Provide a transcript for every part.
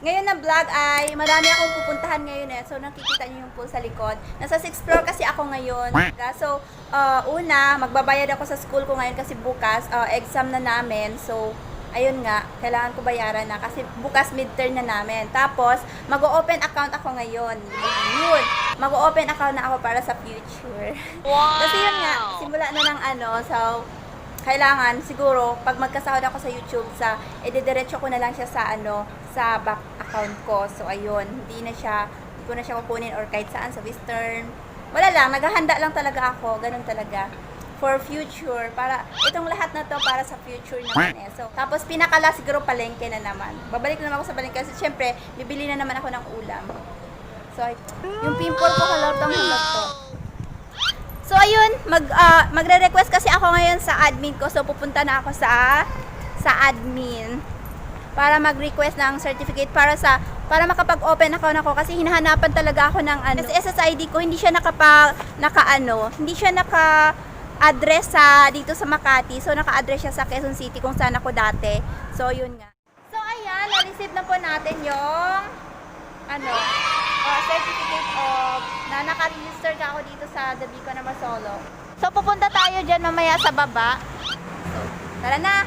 Ngayon na vlog ay marami akong pupuntahan ngayon So nakikita niyo yung pool sa likod. Nasa 6th floor kasi ako ngayon. So una, magbabayad ako sa school ko ngayon kasi bukas exam na namin. So ayun nga, kailangan ko bayaran na kasi bukas midterm na namin. Tapos mag-o-open account ako ngayon. Yun. Mag-o-open account na ako para sa future. Wow! Kasi yun nga, simula na ng so kailangan siguro pag magkasahod ako sa YouTube idediretso ko na lang siya sa back account ko. So ayun, hindi ko na siya kukunin or kahit saan sa Western. Wala lang, naghahanda lang talaga ako, ganun talaga. For future, para itong lahat na to para sa future naman So, tapos pinakala siguro palengke na naman. Babalik na naman ako sa palengke kasi syempre, bibili na naman ako ng ulam. So, yung pimple ko halotong to. So ayun, magre-request kasi ako ngayon sa admin ko. So pupunta na ako sa admin para mag-request ng certificate para makapag-open account ako kasi hinahanapan talaga ako ng Kasi SSID ko hindi siya hindi siya naka-address dito sa Makati. So naka-address siya sa Quezon City kung saan ako dati. So yun nga. So ayan, na-receive na po natin yung certificate of na naka-register ka ako dito sa The Beacon na Masolo. So pupunta tayo dyan mamaya sa baba. So tara na!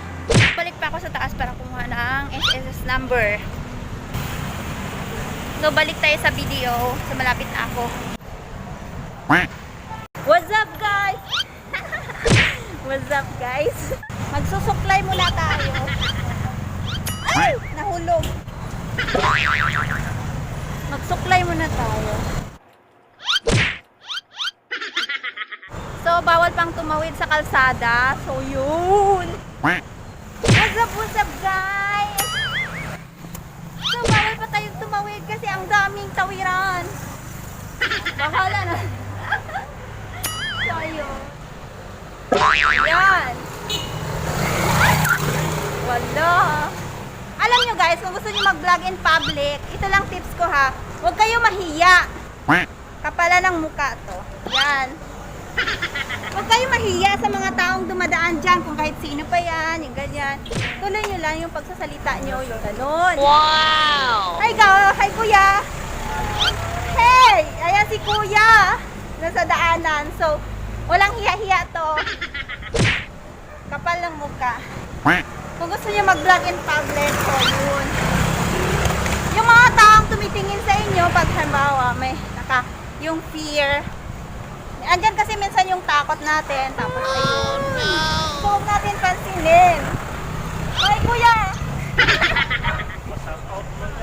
Balik pa ako sa taas para kumuha ng SSS number. So balik tayo sa video. So malapit na ako. What's up guys? What's up guys? Magsusuklay muna tayo. Ay! Nahulog. Magsuklay muna tayo. So, bawal pang tumawid sa kalsada. So, yun. What's up, guys? So, bawal pa tayong tumawid kasi ang daming tawiran. Bahala na. So, yun. Yan. Wala. Alam nyo guys, kung gusto nyo mag-vlog in public, ito lang tips ko ha. Huwag kayo mahiya. Kapala ng mukha to. Yan. Huwag kayo mahiya sa mga taong dumadaan dyan. Kung kahit sino pa yan, yung ganyan. Tuloy nyo lang yung pagsasalita nyo, yung ganun. Wow! Hi kuya! Hey! Ayan si kuya! Nasa daanan. So, walang hiya-hiya to. Kapal ng mukha. Kung gusto niyo mag-vlog in public, so yun. Yung mga taong tumitingin sa inyo, pag halimbawa, yung fear. Andyan kasi minsan yung takot natin. Tapos ayun. So, huwag natin pansinin. Hi, kuya!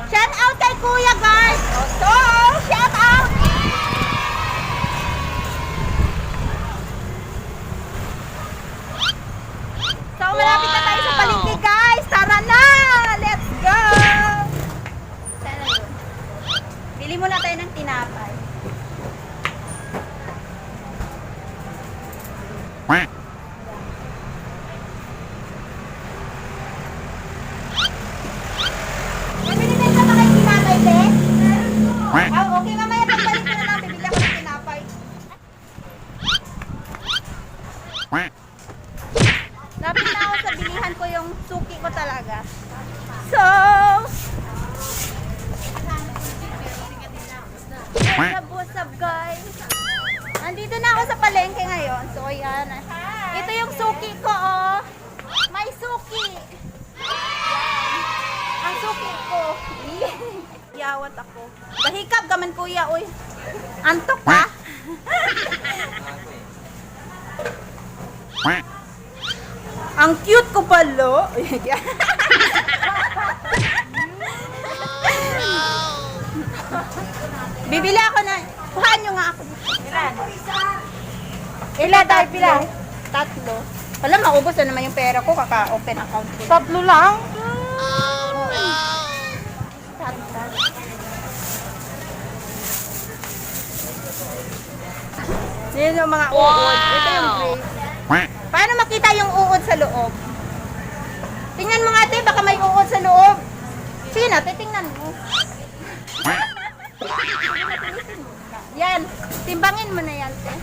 Shout out kay kuya, guys! So, shout out! So, malapit na tayo sa palengke, guys! Tara na! Let's go! Sana yun. Bili muna tayo ng tinapay. Mabili tayo sa mga tinapay, be? Okay, mamaya pagbalik ko na lang. Bibili ako ng tinapay. Lapit na ako sa bilihan ko yung suki ko talaga. So, what's up guys? Nandito na ako sa palengke ngayon. So, ayan. Ito yung suki ko, oh. May suki. Yan. Ang suki ko. Yawat ako. Bahikap gaman kuya, uy. Antok ka? Ang cute ko pala. Bibili ako na. Kuhaan nyo nga ako. Ilan tayo pila? Tatlo. Wala, maubos na naman yung pera ko. Kaka-open account ko. Tatlo lang? Yan yung mga uod. Ito yung grape. Paano makita yung uod sa loob? Tingnan mo nga, te, baka may uod sa loob. Sige na, titingnan mo. Yan, timbangin mo na yan, te.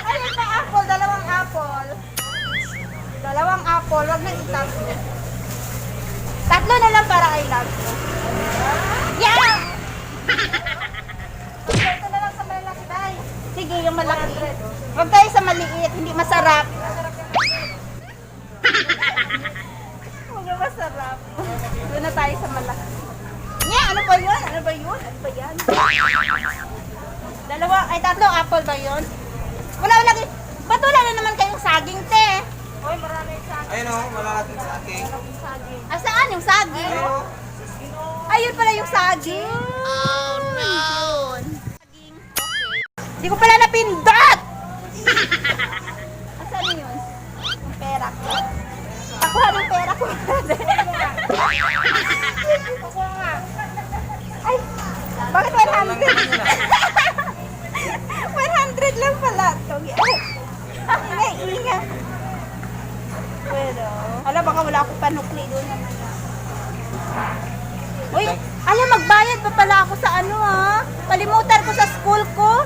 Ay, ito apple, dalawang apple. Dalawang apple, wag na itatlo. Tatlo na lang para I love you. Yeah! Ito na lang sa malaki, tay. Sige, yung malaki. Huwag tayo sa maliit, hindi masarap. Huwag na masarap. Doon na tayo sa malaki. Yeah, ano ba yun? Ano ba yun? Ano ba yan? Dalawa, ay tatlo apple ba yun? Wala lagi. Ba't wala na naman kayong saging, te? Hoy, marami saging. Ayun o, wala natin saging. Ah, saan yung saging? Ayun o. Ayun pala yung saging. Oh, no. Yun. Saging. Okay. Hindi ko pala napindot! Asan yun? Yung pera ko. Pakuha ng pera ko. Ay, bakit 100? 100 lang pala. Inga. Pero, alam, baka wala akong panukli doon naman. Uy, alam, magbayad pa pala ako sa ano ha. Kalimutan ko sa school ko.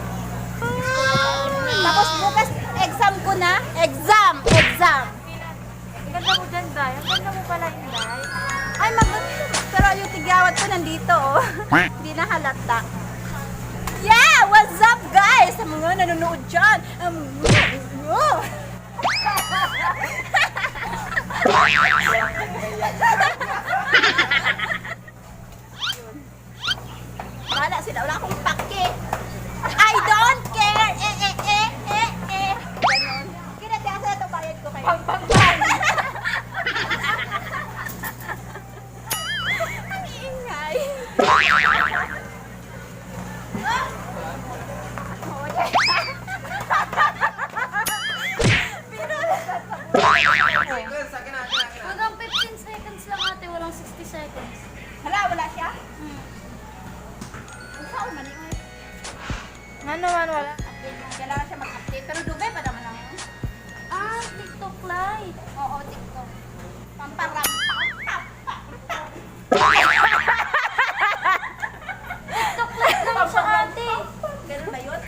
Tapos bukas, exam ko na. Exam. Ang ganda mo dyan, Day. Ang ganda mo pala, Inday. Ay, maganda. Pero yung tigyawat ko nandito, oh. Hindi na halata. Yeah! What's up, guys? Sa mga nanonood dyan. Wala sila. Wala akong pake. I don't care. Ganon. Kinatiasa ito, bayad ko kayo. Pang. Ang ingay. Hanggang 15 seconds lang ate, walang 60 seconds. Wala siya? Saan man yun? Ano man, wala. Kailangan siya mag-update. Pero Dubai pa naman lang yun. Ah, TikTok live. Oo, TikTok. Pamparam. TikTok live lang siya ate. Ganun ba yun?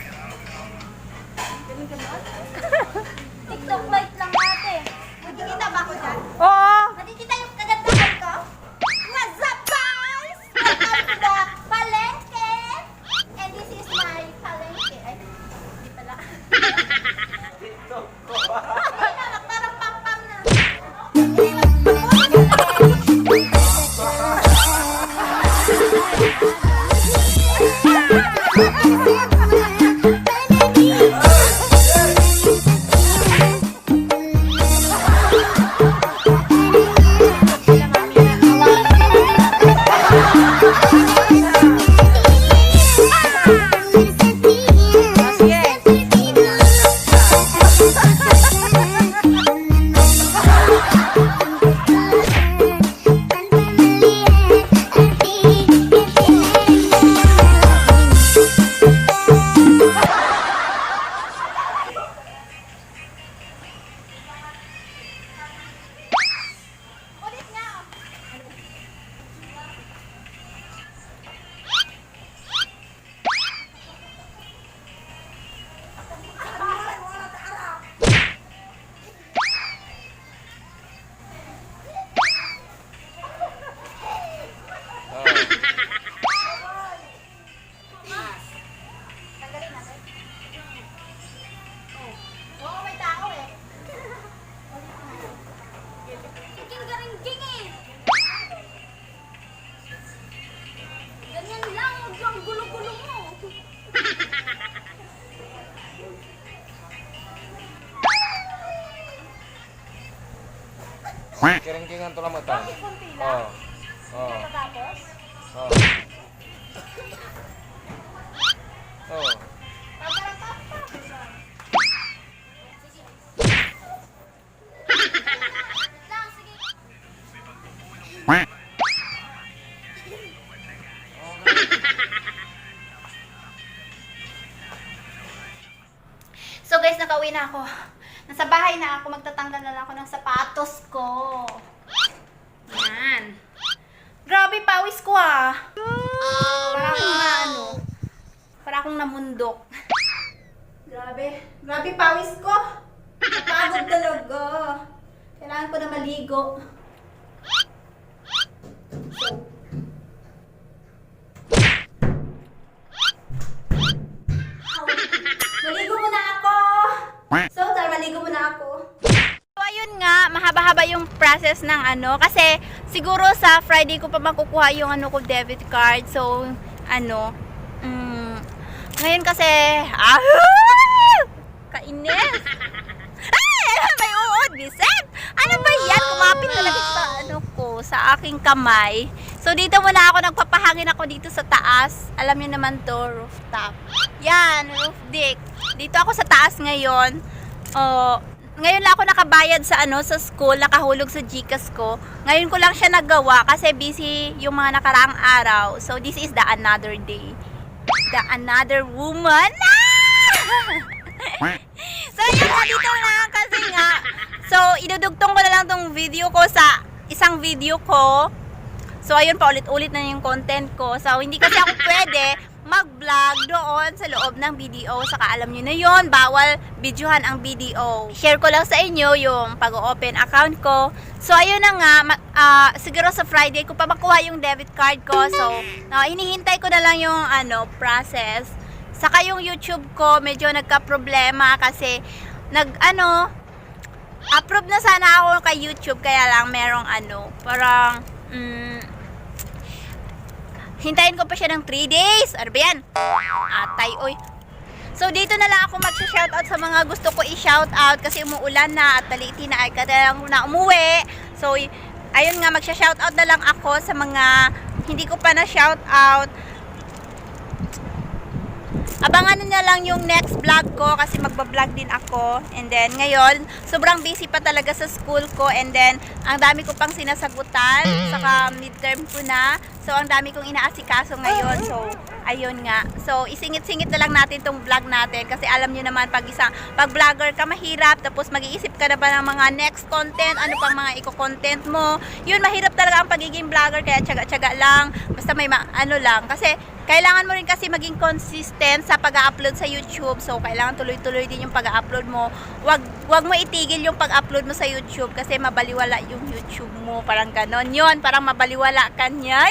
Ganun? TikTok live lang ate. Nakikita ba ako dyan? Oo. Nakikita yung kagandahan ko? What's up, guys? Welcome to the Palengke! And this is my Palengke. Ay, hindi pala. Ay, naman, parang pam-pam na. Ulit nga. Tanggalin natin. Oo, may tao eh. King garing-king eh. Ganyan lang, huwag yung gulo-gulo mo. Kiring-kingan to lang mata. Kunti lang. Oo. Tapos, Oo. Oo. Lang, sige. guys, nakauwi na ako. Nasa bahay na ako, magtatanggal na lang ako ng sapatos ko. Yan. Grabe, pawis ko ah. Para akong na ano, para akong namundok. Grabe pawis ko. Napagod talaga. Kailangan ko na maligo. Maligo muna ako. So, maligo muna ako. So, ayun nga, mahaba-haba yung process ng ano. Kasi, siguro sa Friday ko pa makukuha yung ano ko, debit card. So, ano, ngayon kasi, kainis. May uod, Biset. Ano ba yan? Kumapit talaga sa ano ko, sa aking kamay. So, dito muna ako, nagpapahangin ako dito sa taas. Alam niyo naman to, rooftop. Yan, roof deck. Dito ako sa taas ngayon. Ngayon lang ako nakabayad sa ano, sa school, nakahulog sa GCash ko. Ngayon ko lang siya nagawa kasi busy yung mga nakaraang araw. So, this is the another day. The another woman. So, yun nga, dito lang kasi nga. So, idudugtong ko na lang tong video ko sa isang video ko. So, ayun, paulit-ulit na yung content ko. So, hindi kasi ako pwede mag-vlog doon sa loob ng video. Saka alam nyo na yun, bawal videohan ang video. Share ko lang sa inyo yung pag-open account ko. So, ayun na nga, siguro sa Friday ko pa makuha yung debit card ko. So, hinihintay ko na lang yung process. Saka yung YouTube ko, medyo nagka-problema kasi approve na sana ako kay YouTube, kaya lang merong parang hintayin ko pa siya ng 3 days. Ano ba yan? Atay, oy. So, dito na lang ako mag-shoutout sa mga gusto ko i-shoutout kasi umuulan na at taliti na ay kailangan ko na umuwi. So, ayun nga, mag-shoutout na lang ako sa mga hindi ko pa na-shoutout. Abangan na lang yung next vlog ko kasi magbablog din ako. And then, ngayon, sobrang busy pa talaga sa school ko. And then, ang dami ko pang sinasagutan. Saka midterm ko na. So, ang dami kong inaasikaso ngayon. So, ayun nga. So, isingit-singit na lang natin tong vlog natin. Kasi alam nyo naman, pag vlogger ka, mahirap. Tapos, mag-iisip ka na ba ng mga next content? Ano pang mga i-content mo? Yun, mahirap talaga ang pagiging vlogger. Kaya, tsaga-tsaga lang. Basta may lang. Kasi, kailangan mo rin kasi maging consistent sa pag-upload sa YouTube. So, kailangan tuloy-tuloy din yung pag-upload mo. Wag mo itigil yung pag-upload mo sa YouTube kasi mabaliwala yung YouTube mo. Parang ganon yun. Parang mabaliwala ka niya.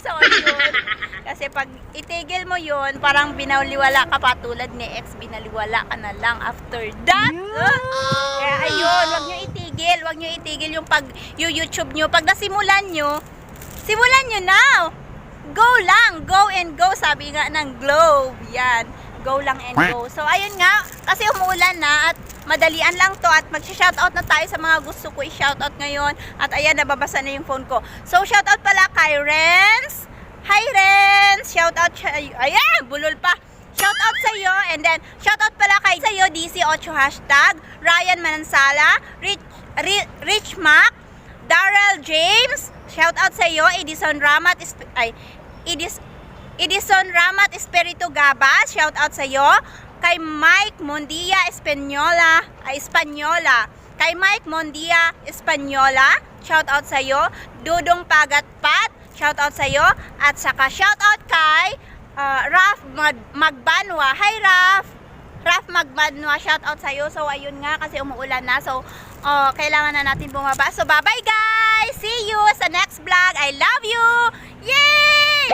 So, yun. Kasi pag itigil mo yun, parang binaliwala ka pa tulad ni X. Binaliwala ka na lang after that. Kaya ayun, wag nyo itigil. Wag nyo itigil yung pag-YouTube nyo. Pag nasimulan nyo, simulan nyo now. Go lang, go and go, sabi nga ng Globe. Yan, go lang and go. So, ayun nga, kasi umuulan na at madalian lang to at mag-shoutout na tayo sa mga gusto ko i-shoutout ngayon. At ayan, nababasa na yung phone ko. So, shoutout pala kay Renz. Hi, Renz! Shoutout siya. Ayan, bulol pa. Shoutout sa iyo. And then, shoutout pala kay sa iyo, DC8 hashtag, Ryan Manansala, Rich Mac, Darrell James, shoutout sa iyo, Edison Ramat Espiritu Gabas, shoutout sa iyo, kay Mike Mondia Espanyola, kay Mike Mondia Espanyola, shoutout sa iyo, Dudong Pagatpat, shoutout sa iyo, at saka shoutout kay Raf Magbanwa. Hi Raf Magbanwa, shoutout sa iyo. So ayun nga, kasi umuulan na, so kailangan na natin bumaba. So bye-bye guys! See you sa next vlog. I love you! Yay!